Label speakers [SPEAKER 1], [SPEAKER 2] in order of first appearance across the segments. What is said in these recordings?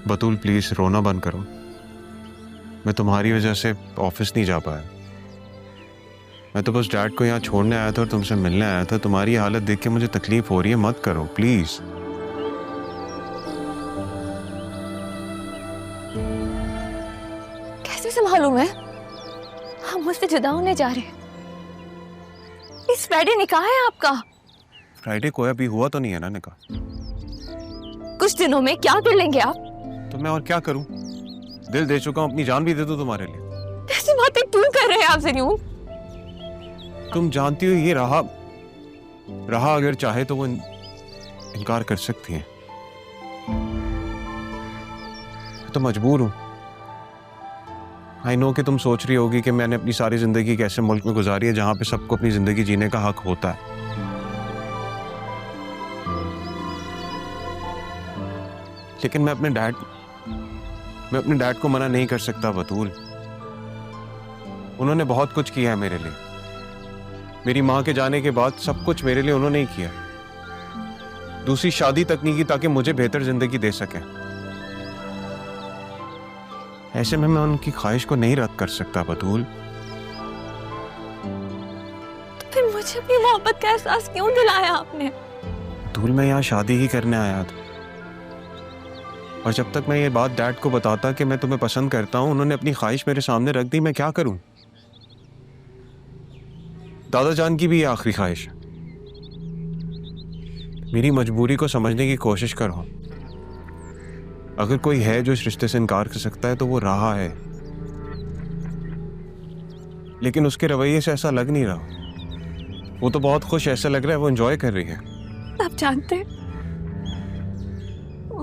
[SPEAKER 1] बतूल please रोना बंद करो। मैं तुम्हारी वजह से ऑफिस नहीं जा पाया। मैं तो बस डैड को यहाँ छोड़ने आया था और तुमसे मिलने आया था। तुम्हारी हालत देख के मुझे तकलीफ हो रही है, मत करो प्लीज।
[SPEAKER 2] कैसे संभालूं मैं? हम मुझसे जुदा होने जा रहे हैं। इस फ्राइडे निकाह है आपका।
[SPEAKER 1] फ्राइडे को अभी हुआ तो नहीं है ना निकाह?
[SPEAKER 2] कुछ दिनों में क्या कर लेंगे आप?
[SPEAKER 1] तो मैं और क्या करूं? दिल दे चुका हूं, अपनी जान भी दे दूं तुम्हारे लिए।
[SPEAKER 2] ऐसी बातें क्यों कर रहे हैं आप ज़रियून?
[SPEAKER 1] तुम जानती हो ये रहा अगर चाहे तो वो इनकार कर सकती है। तो मजबूर हूं। आई नो कि तुम सोच रही होगी कि मैंने अपनी सारी जिंदगी कैसे मुल्क में गुजारी है जहां पे सबको अपनी जिंदगी जीने का हक होता है। लेकिन मैं अपने डैड को मना नहीं कर सकता बतूल। उन्होंने बहुत कुछ किया है मेरे लिए। मेरी माँ के जाने के बाद सब कुछ मेरे लिए उन्होंने ही किया। दूसरी शादी तक नहीं की ताकि मुझे बेहतर जिंदगी दे सके। ऐसे में मैं उनकी ख्वाहिश को नहीं रद्द कर सकता बतूल।
[SPEAKER 2] तो फिर मुझे अपनी मोहब्बत का एहसास क्यों दिलाया आपने?
[SPEAKER 1] बतूल मैं यहाँ शादी ही करने आया था और जब तक मैं ये बात डैड को बताता कि मैं तुम्हें पसंद करता हूँ, उन्होंने अपनी ख्वाहिश मेरे सामने रख दी। मैं क्या करूं? दादा जान की भी ये आखिरी ख्वाहिश है। मेरी मजबूरी को समझने की कोशिश करो। अगर कोई है जो इस रिश्ते से इनकार कर सकता है तो वो राहा है, लेकिन उसके रवैये से ऐसा लग नहीं रहा। वो तो बहुत खुश ऐसा लग रहा है वो एंजॉय कर रही है।
[SPEAKER 2] आप जानते हैं,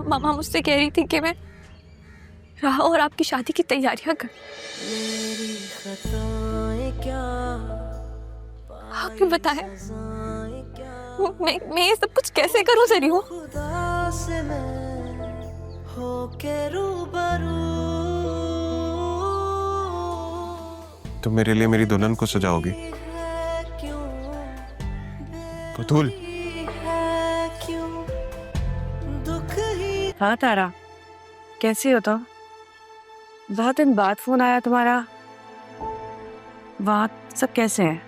[SPEAKER 2] मामा मुझसे कह रही थी कि मैं राह और आपकी शादी की तैयारियां कर। आपने बताया मैं ये सब कुछ कैसे करूं ज़रियून?
[SPEAKER 1] तुम मेरे लिए मेरी दुल्हन को सजाओगी बतूल?
[SPEAKER 3] हाँ तारा, कैसी हो तुम? बहुत दिन बाद फोन आया तुम्हारा। वहाँ सब कैसे हैं?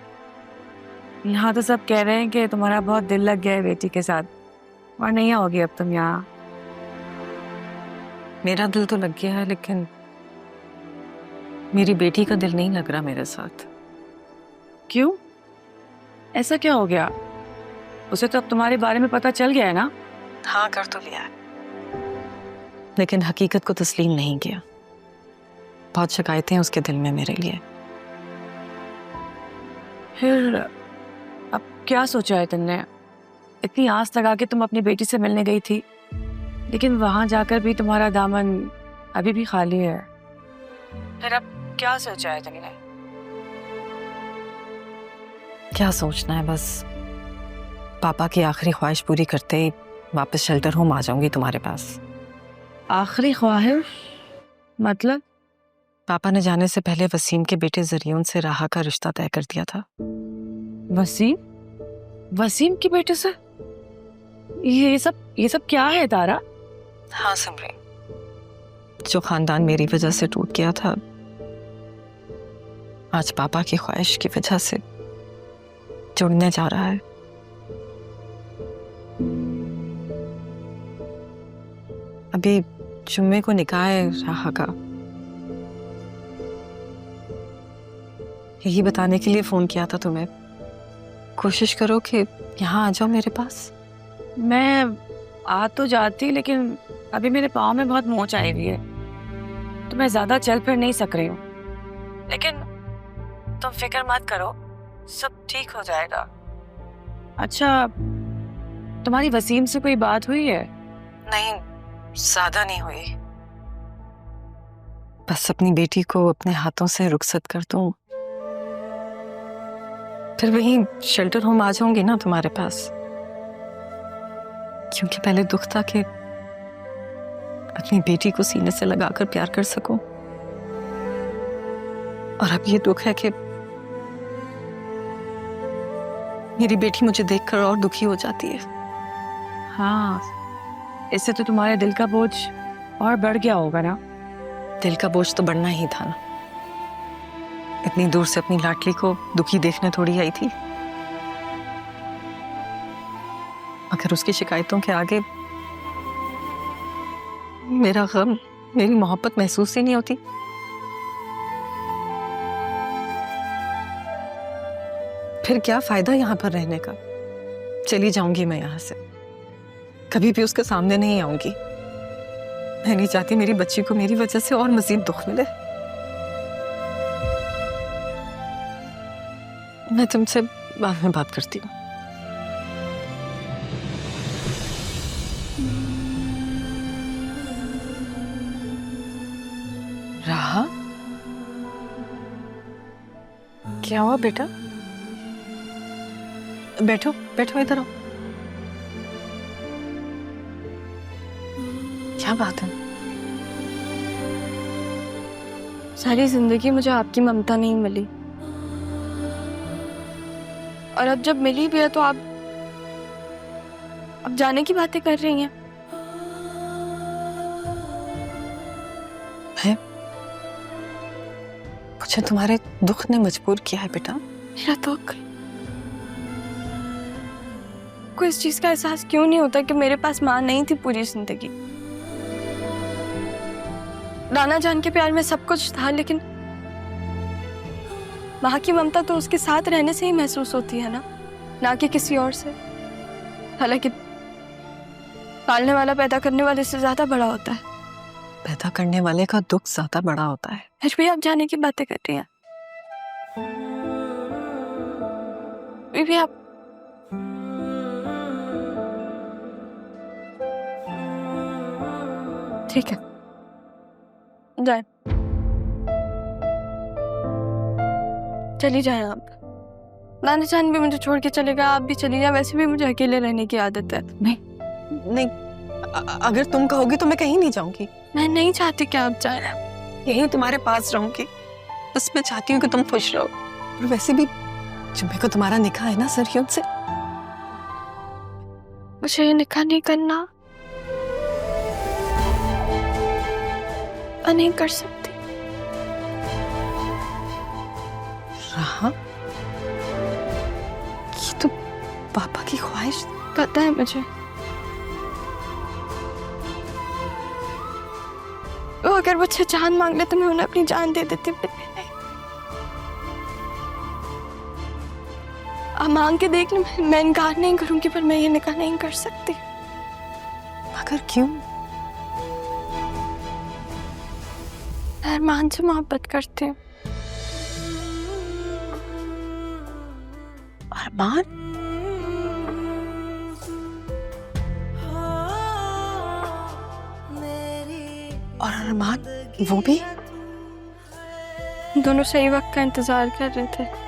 [SPEAKER 3] यहाँ तो सब कह रहे हैं कि तुम्हारा बहुत दिल लग गया है बेटी के साथ, और नहीं आओगी अब तुम यहाँ।
[SPEAKER 4] मेरा दिल तो लग गया है, लेकिन मेरी बेटी का दिल नहीं लग रहा मेरे साथ।
[SPEAKER 3] क्यों? ऐसा क्या हो गया? उसे तो अब तुम्हारे बारे में पता चल गया है ना?
[SPEAKER 4] हाँ, कर तो लिया है, लेकिन हकीकत को तस्लीम नहीं किया। बहुत शिकायतें उसके दिल में मेरे लिए।
[SPEAKER 3] फिर अब क्या सोचा है तुमने? इतनी आस लगा के तुम अपनी बेटी से मिलने गई थी, लेकिन वहां जाकर भी तुम्हारा दामन अभी भी खाली है। फिर अब क्या सोचा है तुमने?
[SPEAKER 4] क्या सोचना है, बस पापा की आखिरी ख्वाहिश पूरी करते ही वापस शेल्टर होम आ जाऊंगी तुम्हारे पास।
[SPEAKER 3] आखिरी ख्वाहिश मतलब?
[SPEAKER 4] पापा ने जाने से पहले वसीम के बेटे ज़रियून से राहा का रिश्ता तय कर दिया था।
[SPEAKER 3] वसीम? वसीम के बेटे से? ये सब क्या है तारा?
[SPEAKER 4] हाँ सिमरे, जो खानदान मेरी वजह से टूट गया था, आज पापा की ख्वाहिश की वजह से जुड़ने जा रहा है। अभी जुम्मे को निकाह है राहा का। यही बताने के लिए फोन किया था तुम्हें। कोशिश करो कि यहाँ आ जाओ मेरे पास।
[SPEAKER 3] मैं आ तो जाती, लेकिन अभी मेरे पाँव में बहुत मोच आई हुई है, तो मैं ज्यादा चल फिर नहीं सक रही हूँ। लेकिन तुम फिक्र मत करो, सब ठीक हो जाएगा। अच्छा, तुम्हारी वसीम से कोई बात हुई है?
[SPEAKER 4] नहीं, ज्यादा नहीं हुई। बस अपनी बेटी को अपने हाथों से रुखसत कर दूं, फिर वहीं शेल्टर होम आ जाऊंगी ना तुम्हारे पास। क्योंकि पहले दुख था कि अपनी बेटी को सीने से लगाकर प्यार कर सकूं, और अब ये दुख है कि मेरी बेटी मुझे देखकर और दुखी हो जाती है।
[SPEAKER 3] हाँ, इससे तो तुम्हारे दिल का बोझ और बढ़ गया होगा ना।
[SPEAKER 4] दिल का बोझ तो बढ़ना ही था ना। इतनी दूर से अपनी लाडली को दुखी देखने थोड़ी आई थी, मगर उसकी शिकायतों के आगे मेरा गम, मेरी मोहब्बत महसूस ही नहीं होती। फिर क्या फायदा यहाँ पर रहने का? चली जाऊंगी मैं यहाँ से, कभी भी उसके सामने नहीं आऊंगी। मैं नहीं चाहती मेरी बच्ची को मेरी वजह से और मजीद दुख मिले। मैं तुमसे बाद में बात करती हूँ। राहा, क्या हुआ बेटा? बैठो बैठो, इधर आओ। क्या बात है?
[SPEAKER 2] सारी जिंदगी मुझे आपकी ममता नहीं मिली, और अब जब मिली भी है तो आप अब जाने की बातें कर रही हैं।
[SPEAKER 4] मुझे तुम्हारे दुख ने मजबूर किया है बेटा।
[SPEAKER 2] मेरा दुख? कोई इस चीज का एहसास क्यों नहीं होता कि मेरे पास माँ नहीं थी पूरी जिंदगी। राना जान के प्यार में सब कुछ था, लेकिन माँ की ममता तो उसके साथ रहने से ही महसूस होती है ना कि किसी और से। हालांकि पालने वाला पैदा करने वाले से ज्यादा बड़ा होता है।
[SPEAKER 4] पैदा करने वाले का दुख ज्यादा बड़ा होता है।
[SPEAKER 2] फिर भी आप जाने की बातें कर रही हैं। फिर भी आप ठीक है, जाए, चली जाए आप। नाना जान भी मुझे छोड़ के चलेगा, आप भी चली जाए। वैसे भी मुझे अकेले रहने की आदत है।
[SPEAKER 4] नहीं, अगर तुम कहोगी तो मैं कहीं नहीं जाऊंगी।
[SPEAKER 2] मैं नहीं चाहती कि आप जाए।
[SPEAKER 4] यहीं तुम्हारे पास रहूंगी। बस मैं चाहती हूँ कि तुम खुश रहो। और वैसे भी जुम्मे को तुम्हारा निकाह है ना सरयून से।
[SPEAKER 2] मुझे ये निकाह नहीं करना, मैं नहीं कर सकती।
[SPEAKER 4] राहा, ये तो पापा की ख्वाहिश।
[SPEAKER 2] पता है मुझे। वो अगर मुझसे जान मांग ले तो मैं उन्हें अपनी जान दे देती। आप मांग के देख लो, मैं इनकार नहीं करूंगी, पर मैं ये निकाह नहीं कर सकती।
[SPEAKER 4] मगर क्यों?
[SPEAKER 2] अरमान से मोहब्बत करती हूँ।
[SPEAKER 4] अरमान? और अरमान वो भी?
[SPEAKER 2] दोनों सही वक्त का इंतजार कर रहे थे।